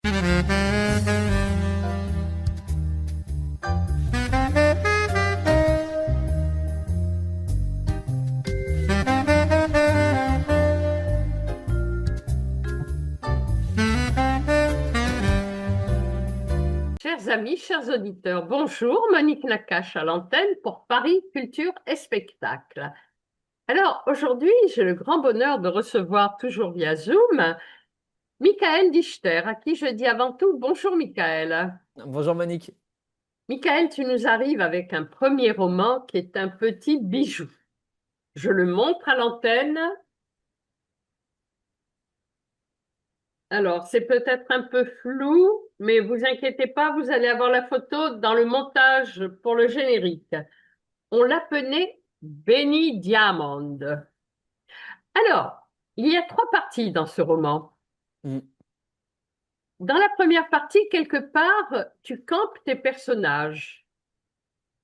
Chers amis, chers auditeurs, bonjour, Monique Nakache à l'antenne pour Paris Culture et Spectacle. Alors aujourd'hui, j'ai le grand bonheur de recevoir toujours via Zoom Michael Dichter, à qui je dis avant tout bonjour Michael. Bonjour Monique. Michael, tu nous arrives avec un premier roman qui est un petit bijou. Je le montre à l'antenne. Alors, c'est peut-être un peu flou, mais vous inquiétez pas, vous allez avoir la photo dans le montage pour le générique. On l'appelait Benny Diamond. Alors, il y a trois parties dans ce roman. Mm. Dans la première partie, quelque part, tu campes tes personnages.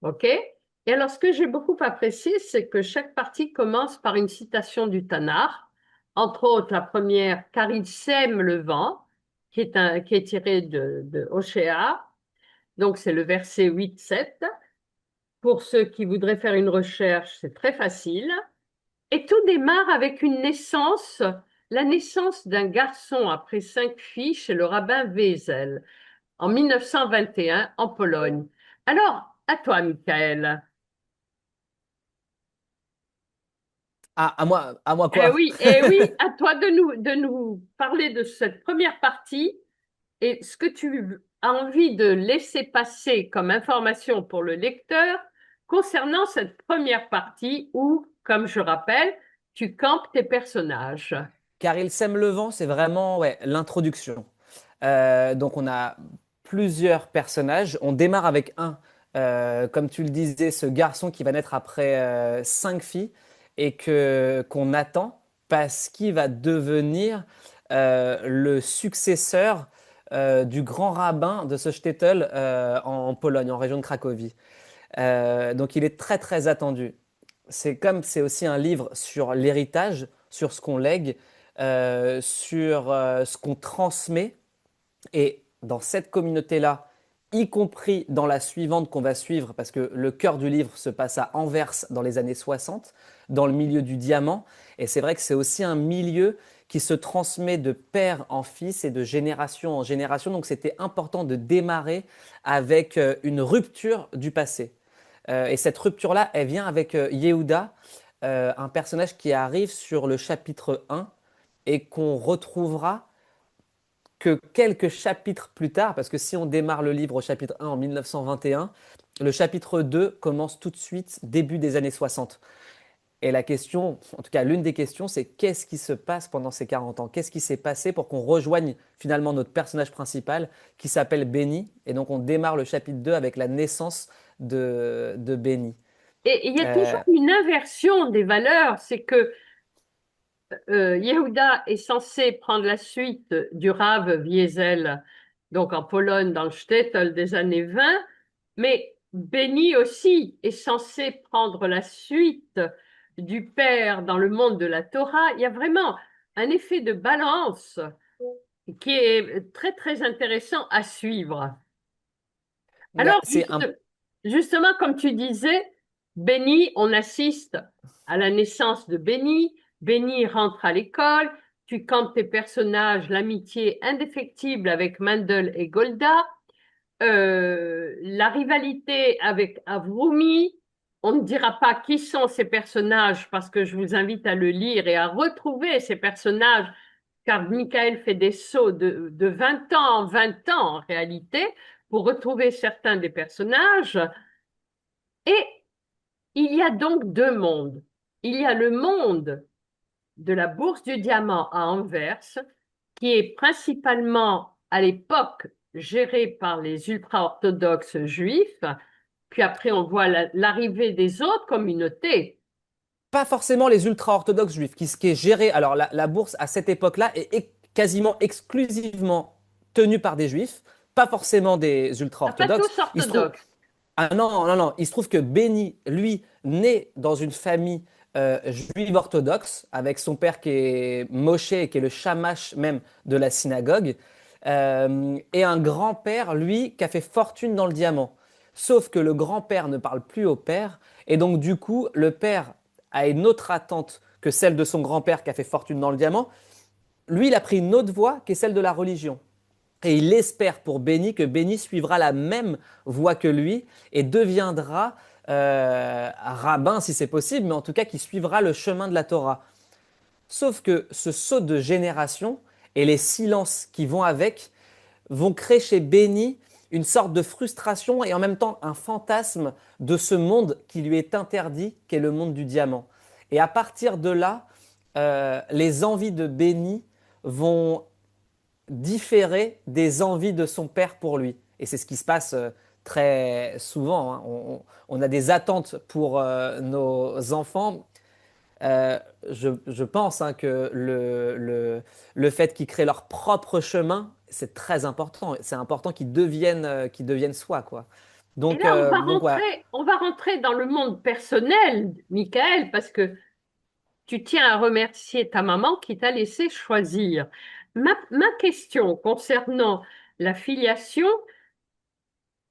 OK? Et alors, ce que j'ai beaucoup apprécié, c'est que chaque partie commence par une citation du Tanakh. Entre autres, la première, car il sème le vent, qui est tiré de Hoshea. Donc, c'est le verset 8-7. Pour ceux qui voudraient faire une recherche, c'est très facile. Et tout démarre avec une naissance, la naissance d'un garçon après 5 filles chez le rabbin Wiesel en 1921 en Pologne. Alors, à toi, Michael. Ah, à moi quoi? Eh oui, à toi de nous parler de cette première partie et ce que tu as envie de laisser passer comme information pour le lecteur concernant cette première partie où, comme je rappelle, tu campes tes personnages. Car il sème le vent, c'est vraiment ouais, l'introduction. Donc on a plusieurs personnages. On démarre avec comme tu le disais, ce garçon qui va naître après 5 filles et que qu'on attend parce qu'il va devenir le successeur du grand rabbin de ce shtetl en Pologne, en région de Cracovie. Donc il est très très attendu. C'est aussi un livre sur l'héritage, sur ce qu'on lègue, sur ce qu'on transmet. Et dans cette communauté-là, y compris dans la suivante qu'on va suivre, parce que le cœur du livre se passe à Anvers dans les années 60, dans le milieu du diamant. Et c'est vrai que c'est aussi un milieu qui se transmet de père en fils et de génération en génération. Donc c'était important de démarrer avec une rupture du passé. Et cette rupture-là, elle vient avec Yehuda, un personnage qui arrive sur le chapitre 1 et qu'on retrouvera que quelques chapitres plus tard, parce que si on démarre le livre au chapitre 1 en 1921, le chapitre 2 commence tout de suite début des années 60. Et la question, en tout cas l'une des questions, c'est qu'est-ce qui se passe pendant ces 40 ans? Qu'est-ce qui s'est passé pour qu'on rejoigne finalement notre personnage principal qui s'appelle Benny? Et donc on démarre le chapitre 2 avec la naissance de Benny. Et il y a toujours Euh, une inversion des valeurs, c'est que Yehuda est censé prendre la suite du Rav Wiesel, donc en Pologne, dans le shtetl des années 20, mais Béni aussi est censé prendre la suite du père dans le monde de la Torah. Il y a vraiment un effet de balance qui est très, très intéressant à suivre. ouais, Alors, justement, comme tu disais, Béni, on assiste à la naissance de Béni. Béni rentre à l'école. Tu campes tes personnages, l'amitié indéfectible avec Mendel et Golda, la rivalité avec Avrumi. On ne dira pas qui sont ces personnages parce que je vous invite à le lire et à retrouver ces personnages, car Michael fait des sauts de 20 ans en 20 ans en réalité pour retrouver certains des personnages. Et il y a donc deux mondes. Il y a le monde de la Bourse du Diamant à Anvers, qui est principalement à l'époque géré par les ultra-orthodoxes juifs. Puis après, on voit l'arrivée des autres communautés. pas forcément les ultra-orthodoxes juifs, qui est géré. Alors la bourse à cette époque-là est quasiment exclusivement tenue par des juifs, pas forcément des Ah, pas ultra-orthodoxes. tous Il se trouve, orthodoxes. ah non, non, non, il se trouve que Béni, lui, naît dans une famille juive orthodoxe, avec son père qui est Moshe, qui est le shamash même de la synagogue. et un grand-père, lui, qui a fait fortune dans le diamant. Sauf que le grand-père ne parle plus au père, et donc du coup, le père a une autre attente que celle de son grand-père qui a fait fortune dans le diamant. Lui, il a pris une autre voie qui est celle de la religion. Et il espère pour Béni que Béni suivra la même voie que lui et deviendra rabbin si c'est possible, mais en tout cas qui suivra le chemin de la Torah. Sauf que ce saut de génération et les silences qui vont avec vont créer chez Béni une sorte de frustration et en même temps un fantasme de ce monde qui lui est interdit, qu'est le monde du diamant. Et à partir de là, les envies de Béni vont différer des envies de son père pour lui. Et c'est ce qui se passe très souvent, hein. On a des attentes pour nos enfants. Euh, je pense hein, que le fait qu'ils créent leur propre chemin, c'est très important. C'est important qu'ils deviennent soi, quoi. Et là, Donc voilà. on va rentrer dans le monde personnel, Michael, parce que tu tiens à remercier ta maman qui t'a laissé choisir. Ma question concernant la filiation,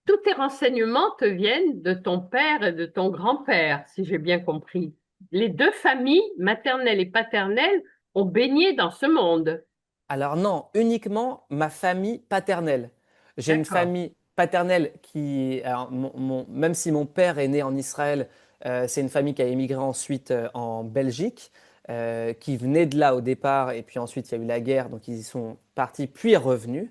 tous tes renseignements te viennent de ton père et de ton grand-père, si j'ai bien compris. Les deux familles, maternelle et paternelle, ont baigné dans ce monde. Alors non, uniquement ma famille paternelle. J'ai une D'accord. famille paternelle alors, même si mon père est né en Israël, c'est une famille qui a émigré ensuite en Belgique, qui venait de là au départ, et puis ensuite il y a eu la guerre, donc ils y sont partis, puis revenus.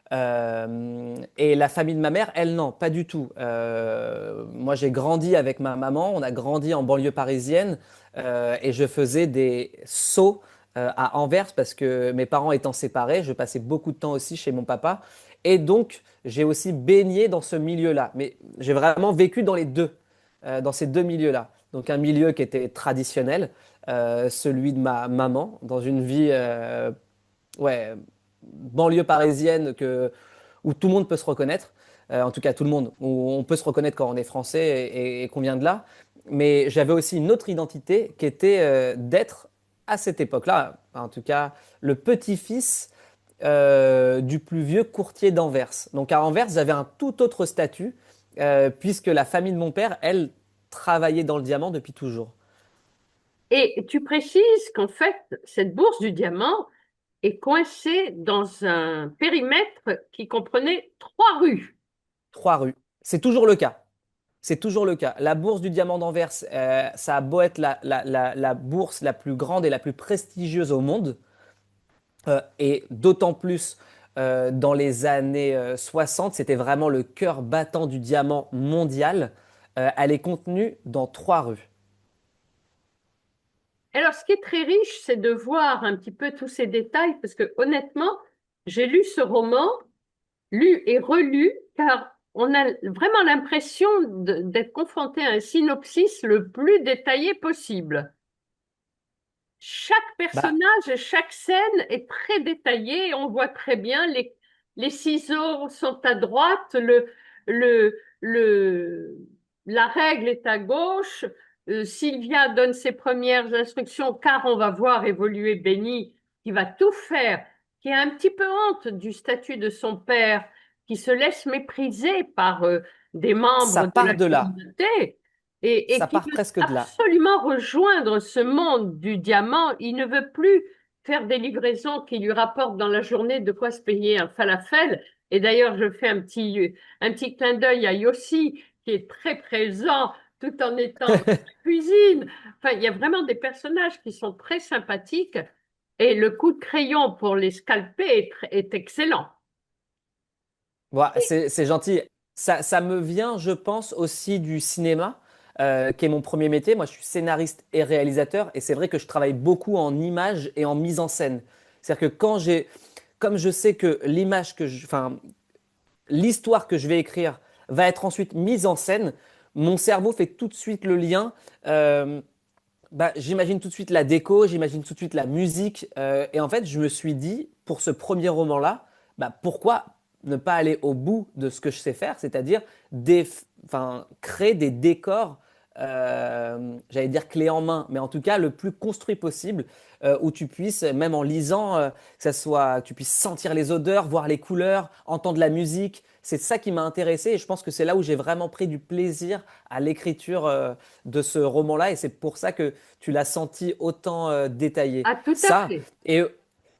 Et la famille de ma mère, elle, non, pas du tout. Moi, j'ai grandi avec ma maman, on a grandi en banlieue parisienne, et je faisais des sauts à Anvers parce que mes parents étant séparés, je passais beaucoup de temps aussi chez mon papa. Et donc, j'ai aussi baigné dans ce milieu-là. Mais j'ai vraiment vécu dans les deux, dans ces deux milieux-là. Donc, un milieu qui était traditionnel, celui de ma maman, dans une vie ouais, banlieue parisienne où tout le monde peut se reconnaître. En tout cas, tout le monde. Où on peut se reconnaître quand on est français et qu'on vient de là. Mais j'avais aussi une autre identité qui était d'être, à cette époque-là, en tout cas, le petit-fils du plus vieux courtier d'Anvers. Donc à Anvers, j'avais un tout autre statut, puisque la famille de mon père, elle, travaillait dans le diamant depuis toujours. Et tu précises qu'en fait, cette bourse du diamant est coincée dans un périmètre qui comprenait 3 rues. 3 rues. C'est toujours le cas. C'est toujours le cas. La bourse du diamant d'Anvers, ça a beau être la bourse la plus grande et la plus prestigieuse au monde, et d'autant plus dans les années 60, c'était vraiment le cœur battant du diamant mondial. Elle est contenue dans 3 rues. Alors, ce qui est très riche, c'est de voir un petit peu tous ces détails, parce que honnêtement, j'ai lu ce roman, lu et relu, car on a vraiment l'impression d'être confronté à un synopsis le plus détaillé possible. Chaque Bah, personnage et chaque scène est très détaillée. On voit très bien les ciseaux sont à droite, le, la règle est à gauche. Sylvia donne ses premières instructions car on va voir évoluer Benny qui va tout faire, qui a un petit peu honte du statut de son père, qui se laisse mépriser par des membres ça de la part de là. communauté et Ça qui part veut presque de là. absolument rejoindre ce monde du diamant. Il ne veut plus faire des livraisons qui lui rapportent dans la journée de quoi se payer un falafel. Et d'ailleurs, je fais un petit clin d'œil à Yossi, qui est très présent tout en étant dans la cuisine. Enfin, il y a vraiment des personnages qui sont très sympathiques et le coup de crayon pour les scalper est excellent. Voilà, c'est gentil. Ça me vient, je pense, aussi du cinéma, qui est mon premier métier. Moi, je suis scénariste et réalisateur, et c'est vrai que je travaille beaucoup en image et en mise en scène. C'est-à-dire que comme je sais que enfin, l'histoire que je vais écrire va être ensuite mise en scène, mon cerveau fait tout de suite le lien. J'imagine tout de suite la déco, j'imagine tout de suite la musique. Et en fait, je me suis dit, pour ce premier roman-là, pourquoi ne pas aller au bout de ce que je sais faire, c'est-à-dire enfin, créer des décors j'allais dire clé en main, mais en tout cas le plus construit possible, où tu puisses, même en lisant, que ça soit, tu puisses sentir les odeurs, voir les couleurs, entendre la musique. C'est ça qui m'a intéressé et je pense que c'est là où j'ai vraiment pris du plaisir à l'écriture de ce roman-là et c'est pour ça que tu l'as senti autant détaillé. Ah, tout à fait. Et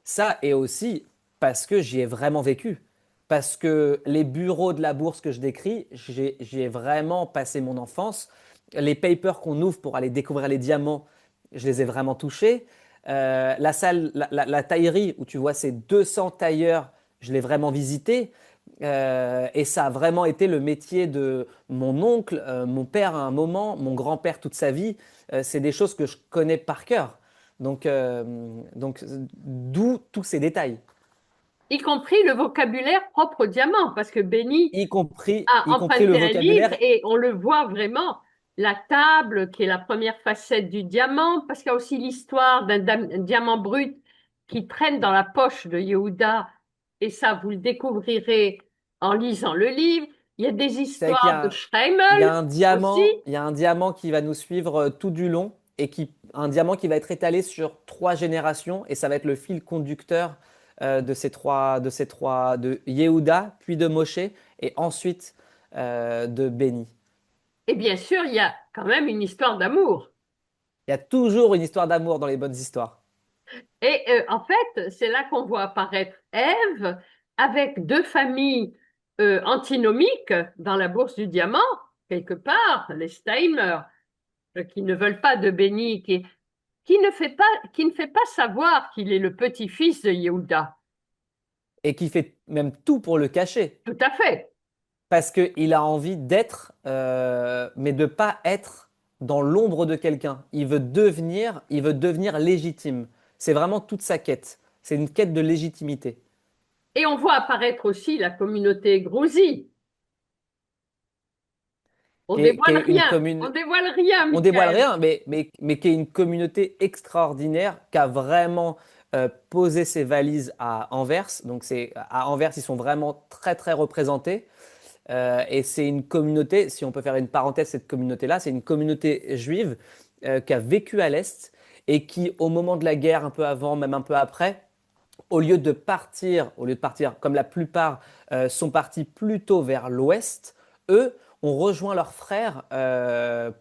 ça et aussi parce que j'y ai vraiment vécu. Parce que les bureaux de la bourse que je décris, j'y ai vraiment passé mon enfance. Les papers qu'on ouvre pour aller découvrir les diamants, je les ai vraiment touchés. La salle, la taillerie où tu vois ces 200 tailleurs, je l'ai vraiment visité. Et ça a vraiment été le métier de mon oncle, mon père à un moment, mon grand-père toute sa vie. C'est des choses que je connais par cœur. Donc d'où tous ces détails, Y compris le vocabulaire propre au diamant, parce que Benny a y compris le emprunté un livre vocabulaire. et on le voit vraiment. La table, qui est la première facette du diamant, parce qu'il y a aussi l'histoire d'un diamant brut qui traîne dans la poche de Yehuda, et ça, vous le découvrirez en lisant le livre. Il y a des C'est vrai qu'il y histoires de a, Schreimel aussi. il y a un diamant qui va nous suivre tout du long et un diamant qui va être étalé sur 3 générations et ça va être le fil conducteur de Yehuda, puis de Moshe et ensuite de Béni. Et bien sûr, il y a quand même une histoire d'amour. Il y a toujours une histoire d'amour dans les bonnes histoires. Et en fait, c'est là qu'on voit apparaître Ève avec deux familles antinomiques dans la bourse du diamant, quelque part, les Steimer, qui ne veulent pas de Béni, qui ne fait pas savoir qu'il est le petit-fils de Yehuda. Et qui fait même tout pour le cacher. Tout à fait. Parce qu'il a envie d'être, mais de pas être dans l'ombre de quelqu'un. Il veut devenir légitime. C'est vraiment toute sa quête. C'est une quête de légitimité. Et on voit apparaître aussi la communauté Grouzi. Qui est une On commune, dévoile rien, on dévoile Michael. rien, mais qui est une communauté extraordinaire, qui a vraiment posé ses valises à Anvers. Donc à Anvers, ils sont vraiment très très représentés. Et c'est une communauté, si on peut faire une parenthèse, cette communauté-là, c'est une communauté juive qui a vécu à l'Est et qui, au moment de la guerre, un peu avant, même un peu après, au lieu de partir comme la plupart sont partis plutôt vers l'Ouest, eux ont rejoint leurs frères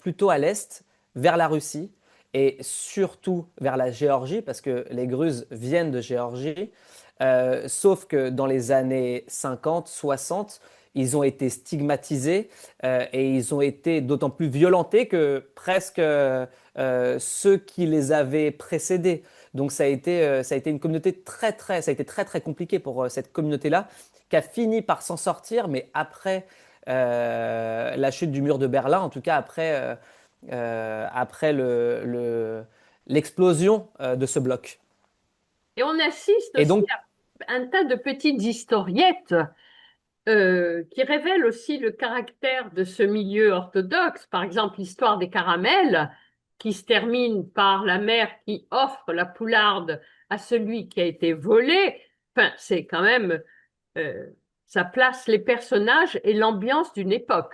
plutôt à l'Est, vers la Russie et surtout vers la Géorgie, parce que les Gruzes viennent de Géorgie. Sauf que dans les années 50, 60, ils ont été stigmatisés et ils ont été d'autant plus violentés que presque ceux qui les avaient précédés. Donc ça a été une communauté ça a été très très compliqué pour cette communauté-là, qui a fini par s'en sortir, mais après la chute du mur de Berlin, en tout cas après l'explosion de ce bloc. Et on assiste Et aussi donc, à un tas de petites historiettes qui révèle aussi le caractère de ce milieu orthodoxe. Par exemple, l'histoire des caramels, qui se termine par la mère qui offre la poularde à celui qui a été volé. Enfin, c'est quand même, euh, ça place les personnages et l'ambiance d'une époque.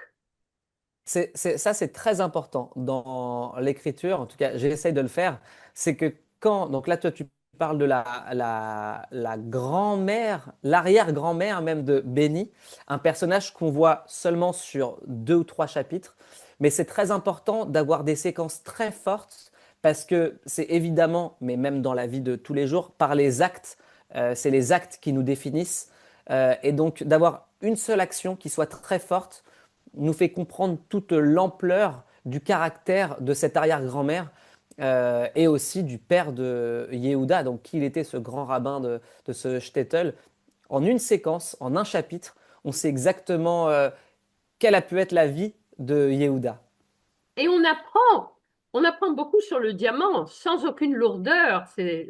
Ça, c'est très important dans l'écriture. En tout cas, j'essaye de le faire. C'est que donc là, toi, tu parles de la grand-mère, l'arrière-grand-mère même de Benny, un personnage qu'on voit seulement sur 2 ou 3 chapitres. Mais c'est très important d'avoir des séquences très fortes parce que c'est évidemment, mais même dans la vie de tous les jours, par les actes, c'est les actes qui nous définissent. Et donc, d'avoir une seule action qui soit très forte nous fait comprendre toute l'ampleur du caractère de cette arrière-grand-mère et aussi du père de Yehuda, donc qui il était ce grand rabbin de ce shtetl. En une séquence, en un chapitre, on sait exactement quelle a pu être la vie de Yehuda. Et on apprend beaucoup sur le diamant sans aucune lourdeur. C'est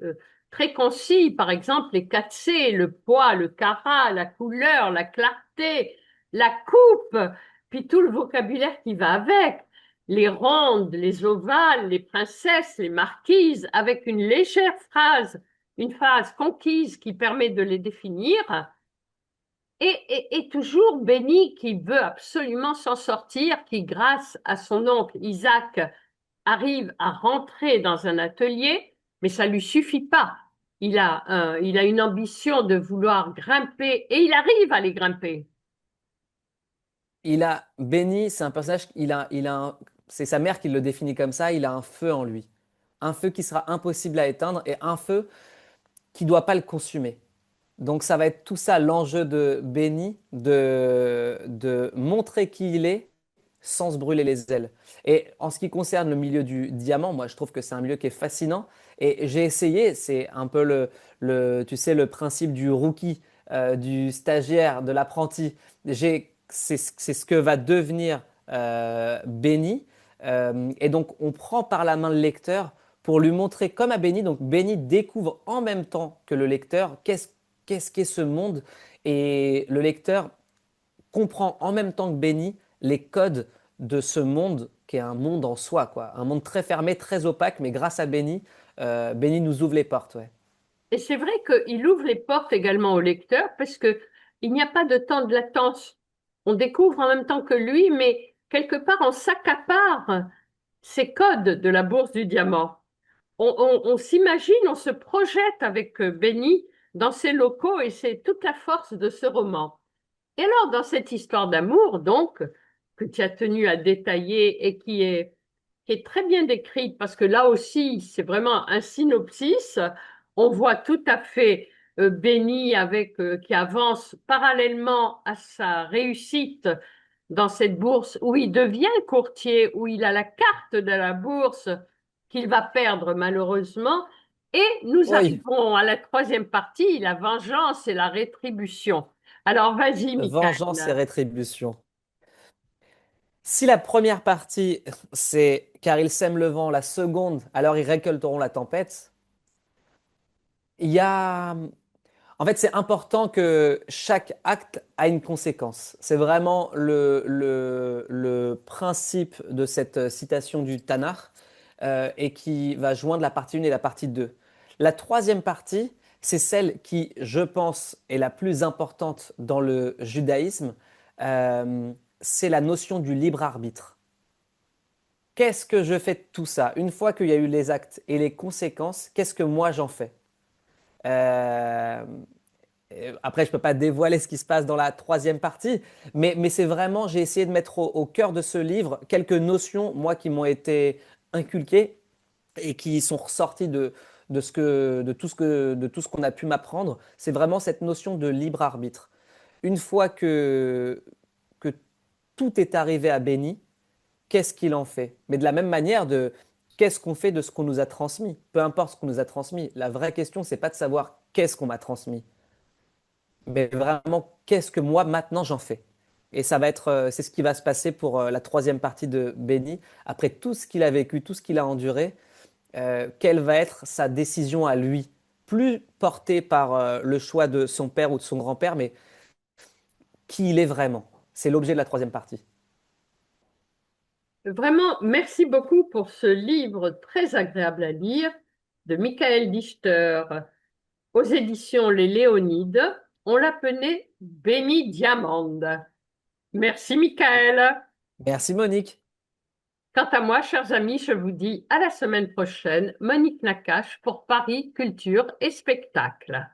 très concis. Par exemple, les 4C, le poids, le carat, la couleur, la clarté, la coupe, puis tout le vocabulaire qui va avec. Les rondes, les ovales, les princesses, les marquises, avec une légère phrase, une phrase conquise qui permet de les définir. Et toujours Béni qui veut absolument s'en sortir, qui grâce à son oncle Isaac arrive à rentrer dans un atelier, mais ça lui suffit pas. Il a une ambition de vouloir grimper et il arrive à les grimper. Benny, c'est un personnage, c'est sa mère qui le définit comme ça, il a un feu en lui. Un feu qui sera impossible à éteindre et un feu qui ne doit pas le consumer. Donc ça va être tout ça l'enjeu de Benny, de montrer qui il est sans se brûler les ailes. Et en ce qui concerne le milieu du diamant, moi je trouve que c'est un milieu qui est fascinant. Et j'ai essayé, c'est un peu tu sais, le principe du rookie, du stagiaire, de l'apprenti. C'est ce que va devenir Benny. Et donc on prend par la main le lecteur pour lui montrer comme à Benny. Donc Benny découvre en même temps que le lecteur qu'est-ce qu'est ce monde. Et le lecteur comprend en même temps que Benny les codes de ce monde qui est un monde en soi, quoi. Un monde très fermé, très opaque, mais grâce à Benny, Benny nous ouvre les portes, ouais. Et c'est vrai qu'il ouvre les portes également au lecteur parce que il n'y a pas de temps de latence. On découvre en même temps que lui, mais quelque part on s'accapare ces codes de la bourse du diamant. On s'imagine, on se projette avec Benny dans ses locaux et c'est toute la force de ce roman. Et alors, dans cette histoire d'amour, donc, que tu as tenu à détailler et qui est très bien décrite, parce que là aussi, c'est vraiment un synopsis, on voit tout à fait Benny qui avance parallèlement à sa réussite dans cette bourse où il devient courtier, où il a la carte de la bourse qu'il va perdre malheureusement. Et nous Oui, arrivons à la troisième partie, la vengeance et la rétribution. Alors, vas-y, vengeance et Michael. rétribution. Si la première partie, c'est car ils sèment le vent, la seconde, alors ils récolteront la tempête, il y a en fait, c'est important que chaque acte a une conséquence. C'est vraiment le principe de cette citation du Tanakh et qui va joindre la partie 1 et la partie 2. La troisième partie, c'est celle qui, je pense, est la plus importante dans le judaïsme. C'est la notion du libre arbitre. Qu'est-ce que je fais de tout ça? Une fois qu'il y a eu les actes et les conséquences, qu'est-ce que moi j'en fais? Euh, Après, je ne peux pas dévoiler ce qui se passe dans la troisième partie, mais c'est vraiment, j'ai essayé de mettre au cœur de ce livre quelques notions, moi, qui m'ont été inculquées et qui sont ressorties de tout ce qu'on a pu m'apprendre. C'est vraiment cette notion de libre arbitre. Une fois que tout est arrivé à Béni, qu'est-ce qu'il en fait? Mais de la même manière, qu'est-ce qu'on fait de ce qu'on nous a transmis? Peu importe ce qu'on nous a transmis. La vraie question, c'est pas de savoir qu'est-ce qu'on m'a transmis, mais vraiment, qu'est-ce que moi maintenant j'en fais? Et ça va être, c'est ce qui va se passer pour la troisième partie de Benny. Après tout ce qu'il a vécu, tout ce qu'il a enduré, quelle va être sa décision à lui? Plus portée par le choix de son père ou de son grand-père, mais qui il est vraiment. C'est l'objet de la troisième partie. Vraiment, merci beaucoup pour ce livre très agréable à lire de Michael Dichter aux éditions Les Léonides. On l'appelait Béni Diamande. Merci, Michael. Merci Monique. Quant à moi, chers amis, je vous dis à la semaine prochaine. Monique Nakache pour Paris Culture et Spectacle.